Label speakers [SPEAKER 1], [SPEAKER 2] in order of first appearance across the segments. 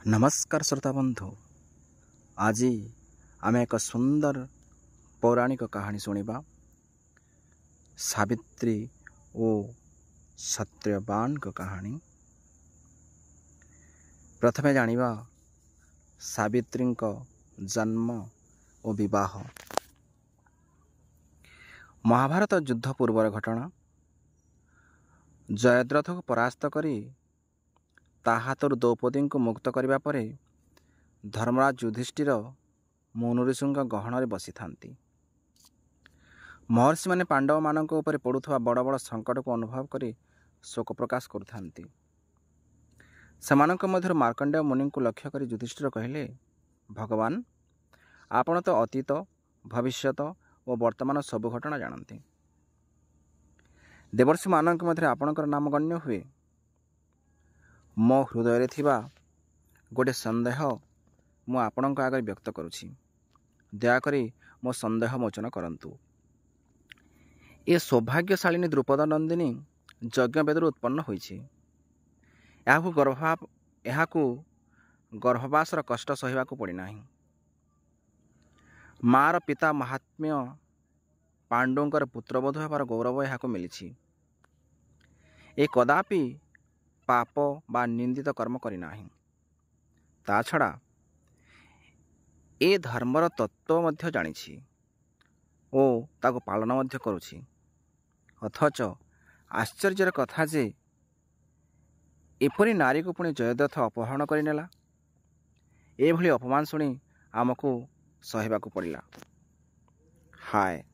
[SPEAKER 1] नमस्कार श्रोता बंधु। आज आम एक सुंदर पौराणिक कहानी शुणा सावित्री और सत्यवान को कहानी। प्रथमे जानिबा सावित्री को जन्म और विवाह। महाभारत युद्ध पूर्वर घटना। जयद्रथ को परास्त करी ता हाथर द्रौपदी को मुक्त करने पर धर्मराज युधिष्ठिर मुनुऋषि गहन बसी था। महर्षि मैंने पांडव मान पड़ुवा बड़ बड़ संकट को अनुभव कर शोक प्रकाश कर मार्कंडेय मुनि को लक्ष्य कर युधिष्ठिर कहले, भगवान आपण तो अतीत भविष्यत और वर्तमान सबु घटना जानते। देवर्षि मानक मध्य आपणकर नाम गण्य हुए। मो हृदय थिबा गोटे संदेह मु आपणक आगे व्यक्त करुछि। दयाकरी मो संदेह मोचन करंतु। ए सौभाग्यशालिनी द्रुपद नंदिनी यज्ञ वेदर उत्पन्न होइछि। एहाकु गर्भवासर कष्ट सहिबाकु पड़ी नाही। मार पिता महात्म्य पांडुंकर पुत्रबोध हेबार गौरव एहाकु मिलिछि। ए कदापि पाप बा निंदित कर्म करी नाही। ता छड़ा ए धर्मर तत्व मध्य जानिछि ओ ताको पालन मध्य करुछि। अथच आश्चर्यर कथा जे एपरी नारी को पुणी जयद्रथ अपहरण कर नेला। एभली अपमान शुणी आमको सहिबाकु पड़िला। हाय,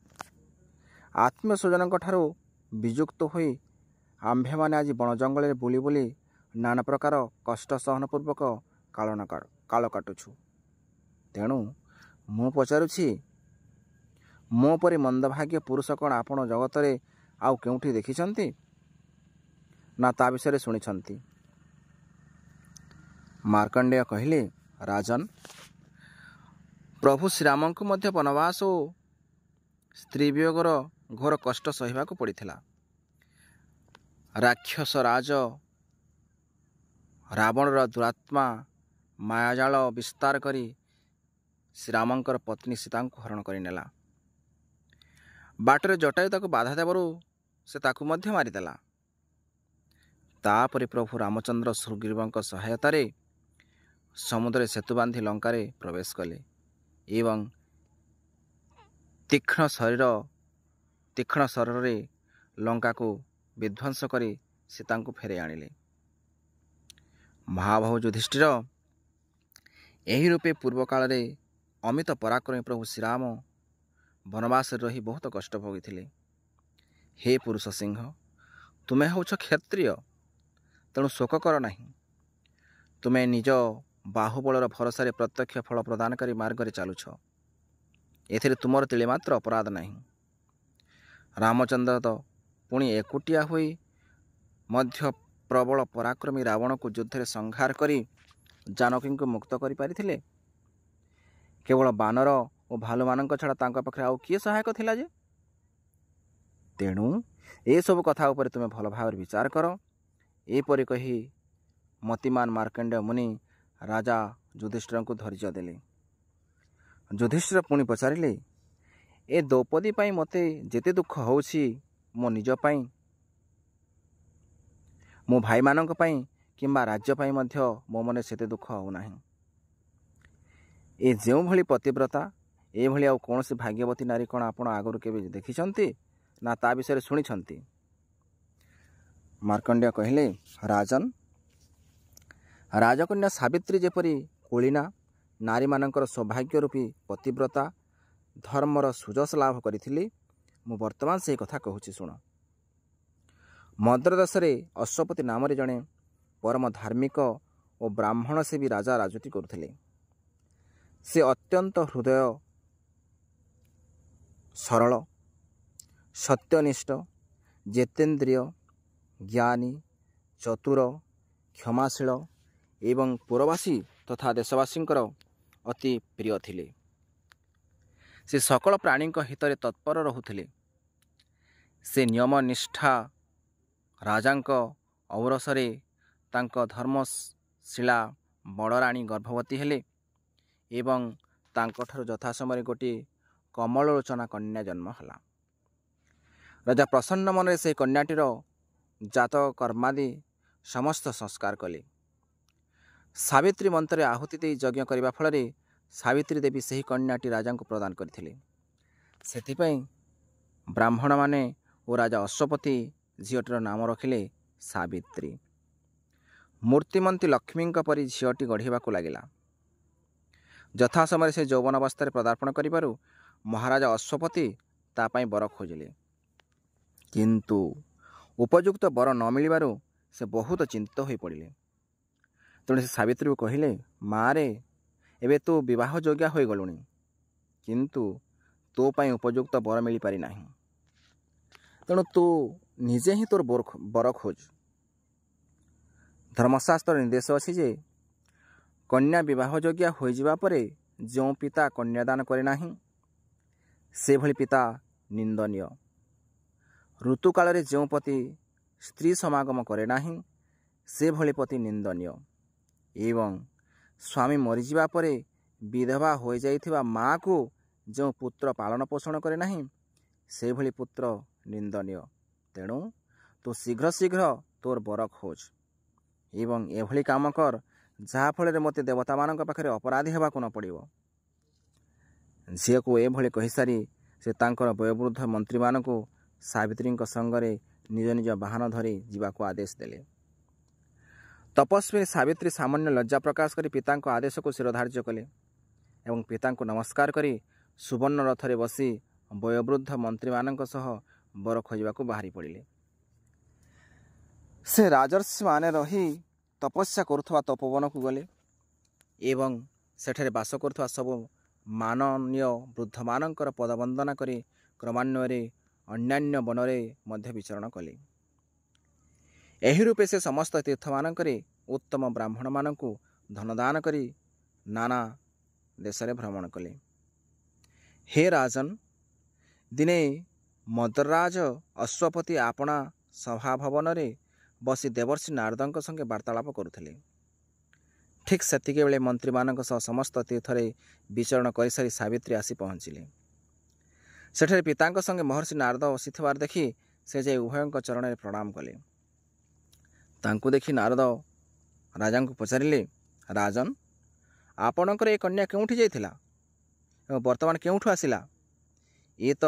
[SPEAKER 1] आत्मीय स्वजन ठारू विजुक्त होई आम्भे माने आज बण जंगल बुली बुली नाना प्रकार कष्ट सहनपूर्वक काल काटुछु। तेणु मु पचारुछि, मो परि मंदभाग्य पुरुष कौन आपण जगत रे आउ केउठी देखिछंती ना ता विषय शुणिछंती। मार्कंडेय कहले, राजन प्रभु श्रीराम को मध्य वनवास और स्त्री वियोगर घोर कष्ट सहिबाकु पड़िथिला। राक्षस राज रावणर दुरात्मा मायाजाल विस्तार करी श्रीरामंकर पत्नी सीता को हरण कर नेला। बाटरे जटायु ताको बाधा देवरु से ताकु मध्य मारिदेला। तापरे प्रभु रामचंद्र सुग्रीवंक सहायतार समुद्र सेतु बांधी लंकारे प्रवेश कले एवं तीक्ष्ण शरीर लंका को विध्वंस करी सीता को फेरे आनिले। महाबाहु युधिष्ठिर एही रूपे पूर्व काल रे अमित पराक्रमी प्रभु श्रीराम वनवास रही बहुत कष्ट भोगी। हे पुरुष सिंह, तुम्हें होछ क्षत्रिय, तेणु शोक कर नहीं। तुम्हें निज बाहुबलर भरोसा प्रत्यक्ष फल प्रदानकारी मार्ग चलुछ। एथिरे तुमर तिले मात्र अपराध नहीं। रामचंद्र तो पुणी एकुटिया हुई मध्य प्रबल पराक्रमी रावण को युद्ध में संहार करी जानकी को मुक्त कर पारिथिले। केवल बानर और भालू मान छड़ा तांका पाखरे आउ किए सहायक थिला जे। तेणु ए सब कथा उपर तुमे भल भाव विचार कर। एपरि कही मतिमान मार्कंडेय मुनि राजा युधिष्ठिर को धैर्य देले। युधिष्ठिर पुणी पचारिले, ए द्रौपदी पाई मते जेते दुख होउछि मो निज पाई, मो भाई मानक पाई किंबा राज्य पाई मध्य मो मने सेते दुख हो नाही। ए जेउ भली पतिव्रता ए भली आउ कोनोसी भाग्यवती नारी कोन आपण आगरु केबे देखिछंती ना ता विषय शुणिछंती। मार्कंडेय कहले, राजन राजकन्या सावित्री जेपरी कुलीना नारी मानकर सौभाग्य रूपी पतिव्रता धर्मर सुजस लाभ करिथिली, मु वर्तमान से कथा कहूछि शुण। मद्र देश अश्वपति नाम जड़े परम धार्मिक और ब्राह्मण से भी राजा राजती करुଥିଲେ। से अत्यंत हृदय सरल, सत्यनिष्ठ, जितेन्द्रिय, ज्ञानी, चतुर, क्षमाशील एवं पुरवासी तथा देशवासी अति प्रिय थिले। से सकल प्राणी हित तत्पर रहुଥିଲେ। से नियम निष्ठा राजांक औरसरे तांक धर्मशिला ବଡ଼ ରାଣୀ ଗର୍ଭବତୀ ହେଲେ ଏବଂ ତାଙ୍କଠାରୁ ଯଥା ସମୟରେ ଗୋଟିଏ କମଳଲୋଚନା କନ୍ୟା ଜନ୍ମ ହେଲା। ରାଜା ପ୍ରସନ୍ନ ମନରେ ସେହି କନ୍ୟାଟିର ଜାତକ କର୍ମାଦି ସମସ୍ତ ସଂସ୍କାର କଲେ। ସାବିତ୍ରୀ ମନ୍ତ୍ରରେ ଆହୁତି ଦେଇ ଯଜ୍ଞ କରିବା ଫଳରେ ସାବିତ୍ରୀ ଦେବୀ ସେହି କନ୍ୟାଟି ରାଜାଙ୍କୁ ପ୍ରଦାନ କରିଥିଲେ। ସେଥିପାଇଁ ବ୍ରାହ୍ମଣମାନେ ଓ ରାଜା ଅଶ୍ୱପତି ଝିଅଟିର ନାମ ରଖିଲେ ସାବିତ୍ରୀ। ମୂର୍ତ୍ତିମନ୍ତୀ ଲକ୍ଷ୍ମୀଙ୍କ ପରି ଝିଅଟି ଗଢ଼ିବାକୁ ଲାଗିଲା। ଯଥା ସମୟରେ ସେ ଯୌବନ ଅବସ୍ଥାରେ ପଦାର୍ପଣ କରିବାରୁ ମହାରାଜା ଅଶ୍ୱପତି ତା ପାଇଁ ବର ଖୋଜିଲେ, କିନ୍ତୁ ଉପଯୁକ୍ତ ବର ନ ମିଳିବାରୁ ସେ ବହୁତ ଚିନ୍ତିତ ହୋଇ ପଡ଼ିଲେ। ତେଣୁ ସେ ସାବିତ୍ରୀକୁ କହିଲେ, ମାରେ, ଏବେ ତୁ ବିବାହ ଯୋଗ୍ୟା ହୋଇଗଲୁଣି, କିନ୍ତୁ ତୋ ପାଇଁ ଉପଯୁକ୍ତ ବର ମିଳିପାରି ନାହିଁ। ତେଣୁ ତୁ ନିଜେ ହିଁ ତୋର ବର ଖୋଜ। ଧର୍ମଶାସ୍ତ୍ର ନିର୍ଦ୍ଦେଶ ଅଛି ଯେ କନ୍ୟା ବିବାହ ଯୋଗ୍ୟା ହୋଇଯିବା ପରେ ଯେଉଁ ପିତା କନ୍ୟାଦାନ କରେ ନାହିଁ ସେଭଳି ପିତା ନିନ୍ଦନୀୟ। ଋତୁକାଳରେ ଯେଉଁ ପତି ସ୍ତ୍ରୀ ସମାଗମ କରେ ନାହିଁ ସେଭଳି ପତି ନିନ୍ଦନୀୟ। ଏବଂ ସ୍ୱାମୀ ମରିଯିବା ପରେ ବିଧବା ହୋଇଯାଇଥିବା ମାଆକୁ ଯେଉଁ ପୁତ୍ର ପାଳନ ପୋଷଣ କରେ ନାହିଁ ସେଭଳି ପୁତ୍ର ନିନ୍ଦନୀୟ। ତେଣୁ ତୁ ଶୀଘ୍ର ତୋର ବର ଖୋଜ ଏବଂ ଏଭଳି କାମ କର ଯାହାଫଳରେ ମୋତେ ଦେବତାମାନଙ୍କ ପାଖରେ ଅପରାଧୀ ହେବାକୁ ନ ପଡ଼ିବ। ଝିଅକୁ ଏଭଳି କହିସାରି ସେ ତାଙ୍କର ବୟୋବୃଦ୍ଧ ମନ୍ତ୍ରୀମାନଙ୍କୁ ସାବିତ୍ରୀଙ୍କ ସଙ୍ଗରେ ନିଜ ନିଜ ବାହନ ଧରି ଯିବାକୁ ଆଦେଶ ଦେଲେ। ତପସ୍ୱୀ ସାବିତ୍ରୀ ସାମାନ୍ୟ ଲଜ୍ଜା ପ୍ରକାଶ କରି ପିତାଙ୍କ ଆଦେଶକୁ ଶିରଧାର୍ଯ୍ୟ କଲେ ଏବଂ ପିତାଙ୍କୁ ନମସ୍କାର କରି ସୁବର୍ଣ୍ଣ ରଥରେ ବସି ବୟୋବୃଦ୍ଧ ମନ୍ତ୍ରୀମାନଙ୍କ ସହ ବର ଖୋଜିବାକୁ ବାହାରି ପଡ଼ିଲେ। ସେ ରାଜର୍ଷିମାନେ ରହି ତପସ୍ୟା କରୁଥିବା ତପୋବନକୁ ଗଲେ ଏବଂ ସେଠାରେ ବାସ କରୁଥିବା ସବୁ ମାନନୀୟ ବୃଦ୍ଧମାନଙ୍କର ପଦବନ୍ଦନା କରି କ୍ରମାନ୍ୱୟରେ ଅନ୍ୟାନ୍ୟ ବନରେ ମଧ୍ୟ ବିଚରଣ କଲେ। ଏହି ରୂପେ ସେ ସମସ୍ତ ତୀର୍ଥମାନଙ୍କରେ ଉତ୍ତମ ବ୍ରାହ୍ମଣମାନଙ୍କୁ ଧନଦାନ କରି ନାନା ଦେଶରେ ଭ୍ରମଣ କଲେ। ହେ ରାଜନ୍, ଦିନେ ମଦରାଜ ଅଶ୍ୱପତି ଆପଣା ସଭାଭବନରେ ବସି ଦେବର୍ଷି ନାରଦଙ୍କ ସଙ୍ଗେ ବାର୍ତ୍ତାଳାପ କରୁଥିଲେ। ଠିକ୍ ସେତିକିବେଳେ ମନ୍ତ୍ରୀମାନଙ୍କ ସହ ସମସ୍ତ ତୀର୍ଥରେ ବିଚରଣ କରିସାରି ସାବିତ୍ରୀ ଆସି ପହଞ୍ଚିଲେ। ସେଠାରେ ପିତାଙ୍କ ସଙ୍ଗେ ମହର୍ଷି ନାରଦ ବସିଥିବାର ଦେଖି ସେ ଯାଇ ଉଭୟଙ୍କ ଚରଣରେ ପ୍ରଣାମ କଲେ। ତାଙ୍କୁ ଦେଖି ନାରଦ ରାଜାଙ୍କୁ ପଚାରିଲେ, ରାଜନ୍, ଆପଣଙ୍କର ଏ କନ୍ୟା କେଉଁଠି ଯାଇଥିଲା ଏବଂ ବର୍ତ୍ତମାନ କେଉଁଠୁ ଆସିଲା? ଇଏ ତ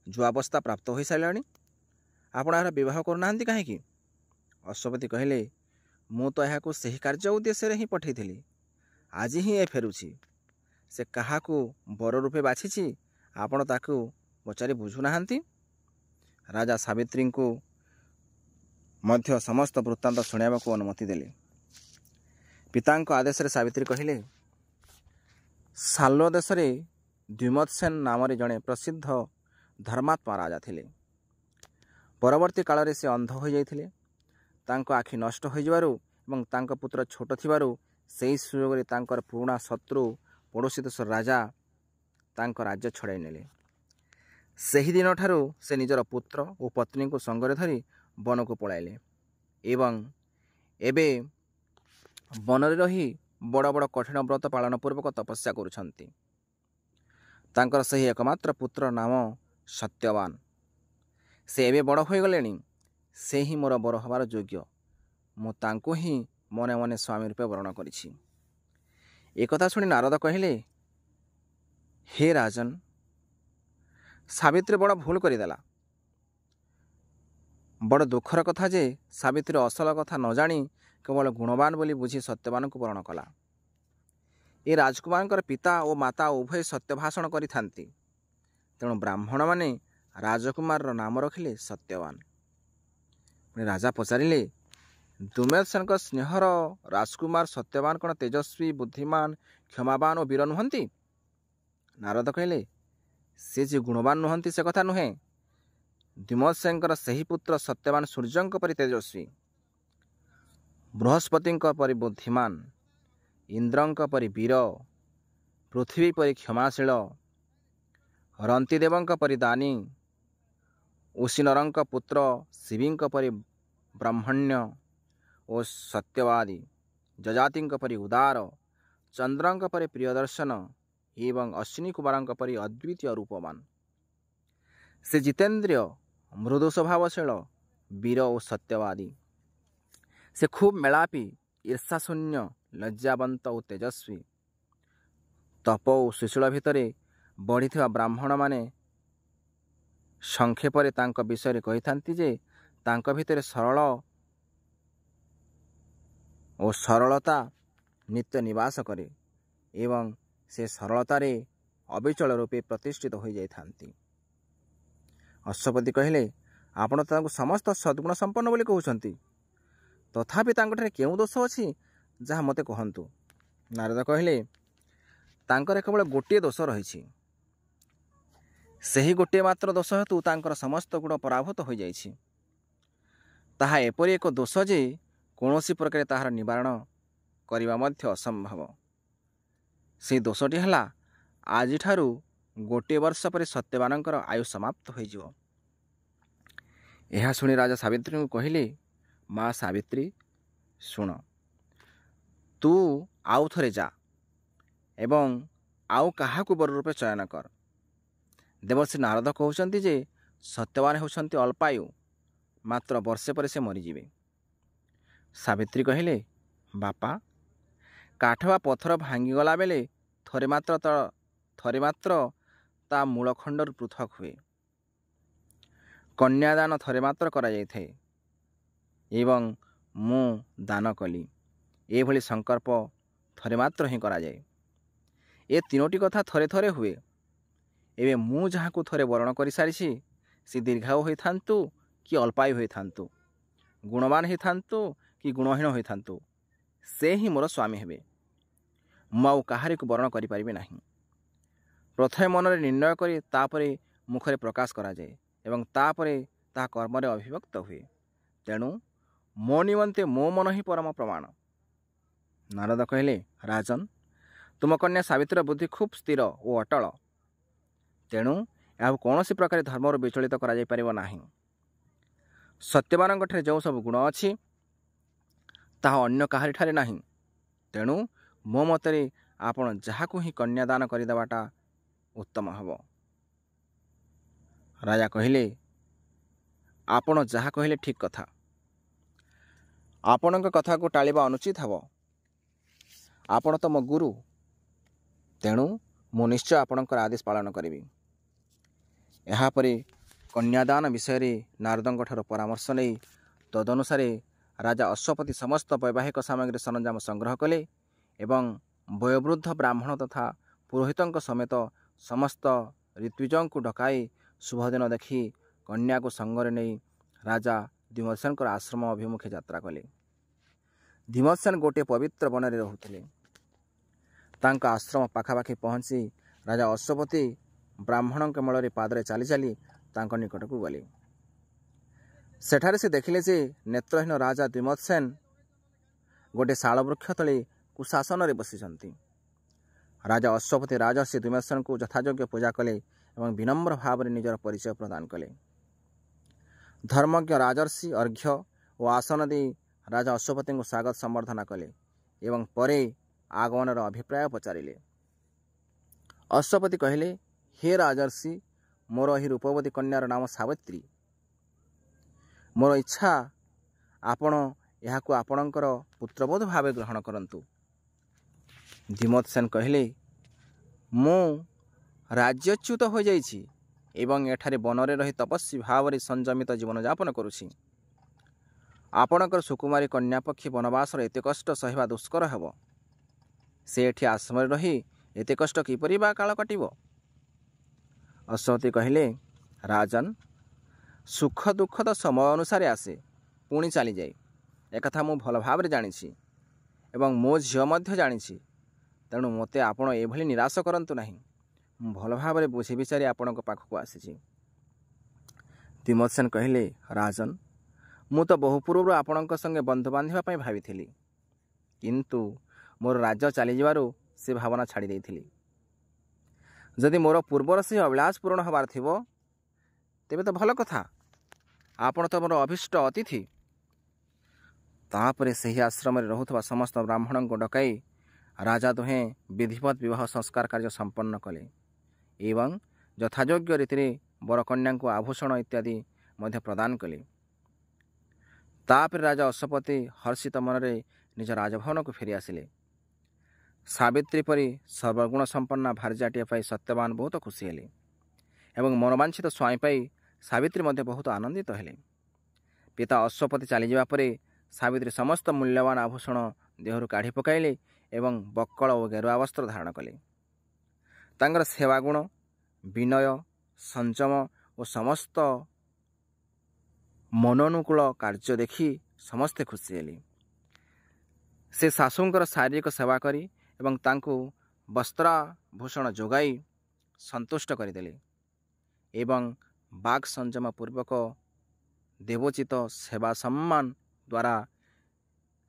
[SPEAKER 1] ଯୁବାବସ୍ଥା ପ୍ରାପ୍ତ ହୋଇସାରିଲାଣି, ଆପଣ ଏହାର ବିବାହ କରୁନାହାନ୍ତି କାହିଁକି? ଅଶ୍ୱପତି କହିଲେ, ମୁଁ ତ ଏହାକୁ ସେହି କାର୍ଯ୍ୟ ଉଦ୍ଦେଶ୍ୟରେ ହିଁ ପଠାଇଥିଲି। ଆଜି ହିଁ ଏ ଫେରୁଛି। ସେ କାହାକୁ ବର ରୂପେ ବାଛିଛି ଆପଣ ତାକୁ ପଚାରି ବୁଝୁନାହାନ୍ତି? ରାଜା ସାବିତ୍ରୀଙ୍କୁ ମଧ୍ୟ ସମସ୍ତ ବୃତ୍ତାନ୍ତ ଶୁଣାଇବାକୁ ଅନୁମତି ଦେଲେ। ପିତାଙ୍କ ଆଦେଶରେ ସାବିତ୍ରୀ କହିଲେ, ସାଲ୍ୱ ଦେଶରେ ଦ୍ୟୁମତ୍ସେନ ନାମରେ ଜଣେ ପ୍ରସିଦ୍ଧ ଧର୍ମାତ୍ମା ରାଜା ଥିଲେ। ପରବର୍ତ୍ତୀ କାଳରେ ସେ ଅନ୍ଧ ହୋଇଯାଇଥିଲେ। ତାଙ୍କ ଆଖି ନଷ୍ଟ ହୋଇଯିବାରୁ ଏବଂ ତାଙ୍କ ପୁତ୍ର ଛୋଟ ଥିବାରୁ ସେହି ସୁଯୋଗରେ ତାଙ୍କର ପୁରୁଣା ଶତ୍ରୁ ପଡ଼ୋଶୀ ଦେଶର ରାଜା ତାଙ୍କ ରାଜ୍ୟ ଛଡ଼ାଇ ନେଲେ। ସେହିଦିନଠାରୁ ସେ ନିଜର ପୁତ୍ର ଓ ପତ୍ନୀଙ୍କୁ ସଙ୍ଗରେ ଧରି ବନକୁ ପଳାଇଲେ ଏବଂ ଏବେ ବନରେ ରହି ବଡ଼ ବଡ଼ କଠିନ ବ୍ରତ ପାଳନ ପୂର୍ବକ ତପସ୍ୟା କରୁଛନ୍ତି। ତାଙ୍କର ସେହି ଏକମାତ୍ର ପୁତ୍ର ନାମ ସତ୍ୟବାନ। ସେ ଏବେ ବଡ଼ ହୋଇଗଲେଣି। ସେ ହିଁ ମୋର ବର ହେବାର ଯୋଗ୍ୟ। ମୁଁ ତାଙ୍କୁ ହିଁ ମନେ ମନେ ସ୍ୱାମୀ ରୂପେ ବରଣ କରିଛି। ଏକଥା ଶୁଣି ନାରଦ କହିଲେ, ହେ ରାଜନ୍, ସାବିତ୍ରୀ ବଡ଼ ଭୁଲ କରିଦେଲା। ବଡ଼ ଦୁଃଖର କଥା ଯେ ସାବିତ୍ରୀ ଅସଲ କଥା ନ ଜାଣି କେବଳ ଗୁଣବାନ ବୋଲି ବୁଝି ସତ୍ୟବାନଙ୍କୁ ବରଣ କଲା। ଏ ରାଜକୁମାରଙ୍କର ପିତା ଓ ମାତା ଉଭୟ ସତ୍ୟ ଭାଷଣ କରିଥାନ୍ତି। ତେଣୁ ବ୍ରାହ୍ମଣମାନେ ରାଜକୁମାରର ନାମ ରଖିଲେ ସତ୍ୟବାନ। ରାଜା ପଚାରିଲେ, ଦ୍ୟୁମତ୍ସେନଙ୍କ ସ୍ନେହର ରାଜକୁମାର ସତ୍ୟବାନ କ'ଣ ତେଜସ୍ୱୀ, ବୁଦ୍ଧିମାନ, କ୍ଷମାବାନ ଓ ବୀର ନୁହନ୍ତି? ନାରଦ କହିଲେ, ସେ ଯେ ଗୁଣବାନ ନୁହନ୍ତି ସେ କଥା ନୁହେଁ। ଦ୍ୟୁମତ୍ସେନଙ୍କର ସେହି ପୁତ୍ର ସତ୍ୟବାନ ସୂର୍ଯ୍ୟଙ୍କ ପରି ତେଜସ୍ୱୀ, ବୃହସ୍ପତିଙ୍କ ପରି ବୁଦ୍ଧିମାନ, ଇନ୍ଦ୍ରଙ୍କ ପରି ବୀର, ପୃଥିବୀ ପରି କ୍ଷମାଶୀଳ, ରନ୍ତିଦେବଙ୍କ ପରି ଦାନୀ, ଉଶିନରଙ୍କ ପୁତ୍ର ଶିବୀଙ୍କ ପରି ବ୍ରହ୍ମଣ୍ୟ ଓ ସତ୍ୟବାଦୀ, ଯଜାତିଙ୍କ ପରି ଉଦାର, ଚନ୍ଦ୍ରଙ୍କ ପରି ପ୍ରିୟଦର୍ଶନ ଏବଂ ଅଶ୍ୱିନୀ କୁମାରଙ୍କ ପରି ଅଦ୍ୱିତୀୟ ରୂପମାନ। ସେ ଜିତେନ୍ଦ୍ରିୟ, ମୃଦୁ ସ୍ୱଭାବଶୀଳ, ବୀର ଓ ସତ୍ୟବାଦୀ। ସେ ଖୁବ୍ ମେଳାପୀ, ଈର୍ଷାଶୂନ୍ୟ, ଲଜ୍ଜାବନ୍ତ ଓ ତେଜସ୍ୱୀ। ତପ ଓ ସୁଶୀଳ ଭିତରେ ବଢ଼ିଥିବା ବ୍ରାହ୍ମଣମାନେ ସଂକ୍ଷେପରେ ତାଙ୍କ ବିଷୟରେ କହିଥାନ୍ତି ଯେ ତାଙ୍କ ଭିତରେ ସରଳ ଓ ସରଳତା ନିତ୍ୟ ନିବାସ କରେ ଏବଂ ସେ ସରଳତାରେ ଅବିଚଳ ରୂପେ ପ୍ରତିଷ୍ଠିତ ହୋଇଯାଇଥାନ୍ତି। ଅଶ୍ୱପତି କହିଲେ, ଆପଣ ତ ତାଙ୍କୁ ସମସ୍ତ ସଦ୍ଗୁଣ ସମ୍ପନ୍ନ ବୋଲି କହୁଛନ୍ତି, ତଥାପି ତାଙ୍କଠାରେ କେଉଁ ଦୋଷ ଅଛି ଯାହା ମୋତେ କହନ୍ତୁ। ନାରଦ କହିଲେ, ତାଙ୍କର କେବଳ ଗୋଟିଏ ଦୋଷ ରହିଛି। ସେହି ଗୋଟିଏ ମାତ୍ର ଦୋଷ ହେତୁ ତାଙ୍କର ସମସ୍ତ ଗୁଣ ପରାଭୂତ ହୋଇଯାଇଛି। ତାହା ଏପରି ଏକ ଦୋଷ ଯେ କୌଣସି ପ୍ରକାରେ ତାହାର ନିବାରଣ କରିବା ମଧ୍ୟ ଅସମ୍ଭବ। ସେହି ଦୋଷଟି ହେଲା, ଆଜିଠାରୁ ଗୋଟିଏ ବର୍ଷ ପରେ ସତ୍ୟବାନଙ୍କର ଆୟୁ ସମାପ୍ତ ହୋଇଯିବ। ଏହା ଶୁଣି ରାଜା ସାବିତ୍ରୀଙ୍କୁ କହିଲେ, ମା ସାବିତ୍ରୀ, ଶୁଣ, ତୁ ଆଉ ଥରେ ଯା ଏବଂ ଆଉ କାହାକୁ ବର ରୂପେ ଚୟନ କର। ଦେବଶ୍ରୀ ନାରଦ କହୁଛନ୍ତି ଯେ ସତ୍ୟବାନ ହେଉଛନ୍ତି ଅଳ୍ପାୟୁ, ମାତ୍ର ବର୍ଷେ ପରେ ସେ ମରିଯିବେ। ସାବିତ୍ରୀ କହିଲେ, ବାପା, କାଠ ବା ପଥର ଭାଙ୍ଗିଗଲା ବେଳେ ଥରେ ମାତ୍ର ତା ମୂଳଖଣ୍ଡରୁ ପୃଥକ ହୁଏ। କନ୍ୟାଦାନ ଥରେ ମାତ୍ର କରାଯାଇଥାଏ ଏବଂ ମୁଁ ଦାନ କଲି, ଏଭଳି ସଂକଳ୍ପ ଥରେ ମାତ୍ର ହିଁ କରାଯାଏ। ଏ ତିନୋଟି କଥା ଥରେ ଥରେ ହୁଏ। ଏବେ ମୁଁ ଯାହାକୁ ଥରେ ବରଣ କରିସାରିଛି, ସେ ଦୀର୍ଘାୟୁ ହୋଇଥାନ୍ତୁ କି ଅଳ୍ପାୟୁ ହୋଇଥାନ୍ତୁ, ଗୁଣବାନ ହୋଇଥାନ୍ତୁ କି ଗୁଣହୀନ ହୋଇଥାନ୍ତୁ, ସେ ହିଁ ମୋର ସ୍ୱାମୀ ହେବେ। ମୁଁ ଆଉ କାହାରିକୁ ବରଣ କରିପାରିବି ନାହିଁ। ପ୍ରଥମେ ମନରେ ନିର୍ଣ୍ଣୟ କରି ତାପରେ ମୁଖରେ ପ୍ରକାଶ କରାଯାଏ ଏବଂ ତାପରେ ତାହା କର୍ମରେ ଅଭିବ୍ୟକ୍ତ ହୁଏ। ତେଣୁ ମୋ ନିମନ୍ତେ ମୋ ମନ ହିଁ ପରମ ପ୍ରମାଣ। ନାରଦ କହିଲେ, ରାଜନ୍, ତୁମ କନ୍ୟା ସାବିତ୍ରୀର ବୁଦ୍ଧି ଖୁବ୍ ସ୍ଥିର ଓ ଅଟଳ। ତେଣୁ ଏହାକୁ କୌଣସି ପ୍ରକାର ଧର୍ମରୁ ବିଚଳିତ କରାଯାଇପାରିବ ନାହିଁ। ସତ୍ୟବାନଙ୍କଠାରେ ଯେଉଁ ସବୁ ଗୁଣ ଅଛି ତାହା ଅନ୍ୟ କାହାରିଠାରେ ନାହିଁ। ତେଣୁ ମୋ ମତରେ ଆପଣ ଯାହାକୁ ହିଁ କନ୍ୟାଦାନ କରିଦେବାଟା ଉତ୍ତମ ହେବ। ରାଜା କହିଲେ, ଆପଣ ଯାହା କହିଲେ ଠିକ୍ କଥା। ଆପଣଙ୍କ କଥାକୁ ଟାଳିବା ଅନୁଚିତ ହେବ। ଆପଣ ତ ମୋ ଗୁରୁ, ତେଣୁ ମୁଁ ନିଶ୍ଚୟ ଆପଣଙ୍କର ଆଦେଶ ପାଳନ କରିବି। ଏହାପରେ କନ୍ୟାଦାନ ବିଷୟରେ ନାରଦଙ୍କଠାରୁ ପରାମର୍ଶ ନେଇ ତଦନୁସାରେ ରାଜା ଅଶ୍ୱପତି ସମସ୍ତ ବୈବାହିକ ସାମଗ୍ରୀ ସରଞ୍ଜାମ ସଂଗ୍ରହ କଲେ ଏବଂ ବୟୋବୃଦ୍ଧ ବ୍ରାହ୍ମଣ ତଥା ପୁରୋହିତଙ୍କ ସମେତ ସମସ୍ତ ଋତ୍ୱିଜଙ୍କୁ ଡକାଇ ଶୁଭଦିନ ଦେଖି କନ୍ୟାକୁ ସଙ୍ଗରେ ନେଇ ରାଜା ଧୂମତ୍ସେନଙ୍କର ଆଶ୍ରମ ଅଭିମୁଖେ ଯାତ୍ରା କଲେ। ଧୂମତ୍ସେନ ଗୋଟିଏ ପବିତ୍ର ବନରେ ରହୁଥିଲେ। ତାଙ୍କ ଆଶ୍ରମ ପାଖାପାଖି ପହଞ୍ଚି ରାଜା ଅଶ୍ୱପତି ବ୍ରାହ୍ମଣଙ୍କ ମେଳରେ ପାଦରେ ଚାଲି ଚାଲି ତାଙ୍କ ନିକଟକୁ ଗଲେ। ସେଠାରେ ସେ ଦେଖିଲେ ଯେ ନେତ୍ରହୀନ ରାଜା ଧୂମତ୍ସେନ ଗୋଟିଏ ଶାଳବୃକ୍ଷ ତଳେ କୁଶାସନରେ ବସିଛନ୍ତି। ରାଜା ଅଶ୍ୱପତି ରାଜର୍ଷି ଧୂମତ୍ସେନଙ୍କୁ ଯଥାଯୋଗ୍ୟ ପୂଜା କଲେ ଏବଂ ବିନମ୍ର ଭାବରେ ନିଜର ପରିଚୟ ପ୍ରଦାନ କଲେ। ଧର୍ମଜ୍ଞ ରାଜର୍ଷି ଅର୍ଘ୍ୟ ଓ ଆସନ ଦେଇ ରାଜା ଅଶ୍ୱପତିଙ୍କୁ ସ୍ୱାଗତ ସମ୍ବର୍ଦ୍ଧନା କଲେ ଏବଂ ପରେ ଆଗମନର ଅଭିପ୍ରାୟ ପଚାରିଲେ। ଅଶ୍ୱପତି କହିଲେ, ହେ ରାଜର୍ଷି, ମୋର ଏହି ରୂପବତୀ କନ୍ୟାର ନାମ ସାବିତ୍ରୀ। ମୋର ଇଚ୍ଛା ଆପଣ ଏହାକୁ ଆପଣଙ୍କର ପୁତ୍ରବୋଧ ଭାବେ ଗ୍ରହଣ କରନ୍ତୁ। ଧୂମତ୍ସେନ କହିଲେ, ମୁଁ ରାଜ୍ୟଚ୍ୟୁତ ହୋଇଯାଇଛି ଏବଂ ଏଠାରେ ବନରେ ରହି ତପସ୍ୱୀ ଭାବରେ ସଂଯମିତ ଜୀବନଯାପନ କରୁଛି। ଆପଣଙ୍କର ସୁକୁମାରୀ କନ୍ୟା ପକ୍ଷୀ ବନବାସର ଏତେ କଷ୍ଟ ସହିବା ଦୁଷ୍କର ହେବ। ସେ ଏଠି ଆଶ୍ରମରେ ରହି ଏତେ କଷ୍ଟ କିପରି ବା କାଳ କାଟିବ? ଅଶ୍ୱପତି କହିଲେ, ରାଜନ୍, ସୁଖ ଦୁଃଖ ତ ସମୟ ଅନୁସାରେ ଆସେ, ପୁଣି ଚାଲିଯାଏ। ଏକଥା ମୁଁ ଭଲ ଭାବରେ ଜାଣିଛି ଏବଂ ମୋ ଝିଅ ମଧ୍ୟ ଜାଣିଛି। ତେଣୁ ମୋତେ ଆପଣ ଏଭଳି ନିରାଶ କରନ୍ତୁ ନାହିଁ। ମୁଁ ଭଲ ଭାବରେ ବୁଝି ବିଚାରି ଆପଣଙ୍କ ପାଖକୁ ଆସିଛି। ଧୂମତ୍ସେନ କହିଲେ, ରାଜନ୍, ମୁଁ ତ ବହୁ ପୂର୍ବରୁ ଆପଣଙ୍କ ସଙ୍ଗେ ବନ୍ଧୁ ବାନ୍ଧିବା ପାଇଁ ଭାବିଥିଲି, କିନ୍ତୁ ମୋର ରାଜ୍ୟ ଚାଲିଯିବାରୁ ସେ ଭାବନା ଛାଡ଼ି ଦେଇଥିଲି। ଯଦି ମୋର ପୂର୍ବର ସେହି ଅଭିଳାଷ ପୂରଣ ହେବାର ଥିବ ତେବେ ତ ଭଲ କଥା। ଆପଣ ତ ମୋର ଅଭୀଷ୍ଟ ଅତିଥି। तापर ସେହି आश्रम रहुଥିବା समस्त ब्राह्मण को डकाई राजा दुहें विधिवत विवाह संस्कार कार्य संपन्न कले एवं यथायोग्य रीति बरकन्या को आभूषण इत्यादि मध्य प्रदान कले। तापर राजा अश्वपति हर्षित मनरे निज राजभवन को फेरी आसिले। सावित्री परी सर्वगुण संपन्न भार्याटिए पाई सत्यवान बहुत खुशी हेले एवं मनोवांछित स्वाई पाई सावित्री मध्य बहुत आनंदित हेले। पिता अश्वपति चलीजा पर सावित्री समस्त मूल्यवान आभूषण देहरु काढ़ी पकाइले एवं बक्कल और गेरुआ वस्त्र धारण कले। तांकर सेवागुण विनय संयम और समस्त मनोनुकूल कार्य देखि समस्ते खुशी हेले। से शाशुंकर शारीरिक सेवा करी एवं तांको वस्त्राभूषण जोगाई संतुष्ट करदेले एवं बाग संयम पूर्वक देवोचित सेवा सम्मान द्वारा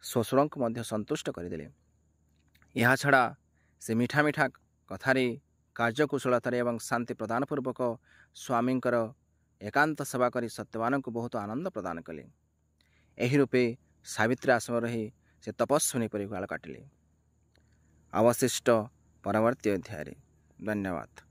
[SPEAKER 1] श्वशुर को मध्य संतुष्ट करदेले। यह छड़ा से मीठा मीठा कथारे कार्यकुशलतार एवं शांति प्रदान पूर्वक स्वामींकर एकांत सेवा करी सत्यवान को बहुत आनंद प्रदान कले। एही रूपे सावित्री आश्रम रही से तपस्विनी पर काल काटिले। अवशिष्ट परवर्ती अध्याय। धन्यवाद।